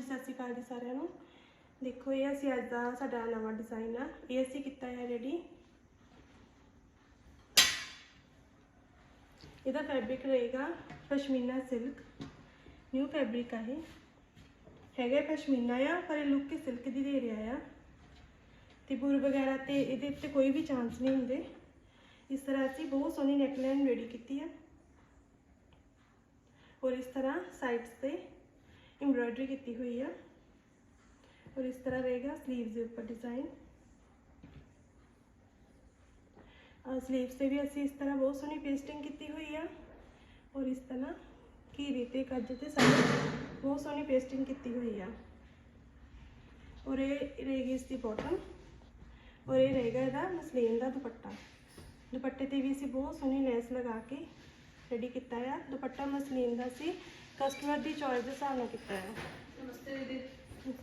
सत श्री अकाल जी सारिਆਂ ਨੂੰ। देखो ये असी अज का साडा नवा डिज़ाइन आ, ये असी किता है रेडी। ਇਹਦਾ फैब्रिक रहेगा पशमीना सिल्क, न्यू फैब्रिक है, हैगा पशमीना आ पर लुक के सिल्क दी दे रहा है। तो बुर वगैरह तो ये कोई भी चांस नहीं होंगे। इस तरह असी बहुत सोहनी नैकलाइन रेडी की है और इस तरह साइड्स से एम्ब्रॉयडरी की हुई है और इस तरह रहेगा स्लीव्स के ऊपर डिज़ाइन। स्लीव्स से भी असी इस तरह बहुत सोहनी पेस्टिंग की हुई है और इस तरह घेरे ते कज ते सारे बहुत सोहनी पेस्टिंग की हुई है। और ये रहेगी इसकी बॉटम और ये रहेगा इसका मसलीन का दुपट्टा। दुपट्टे ते भी असी बहुत सोहनी लैस लगा के रेडी किया है। दुपट्टा मसलीन का सी कस्टमर की चॉइस के हिसाब नाल किया है। नमस्ते दीदी।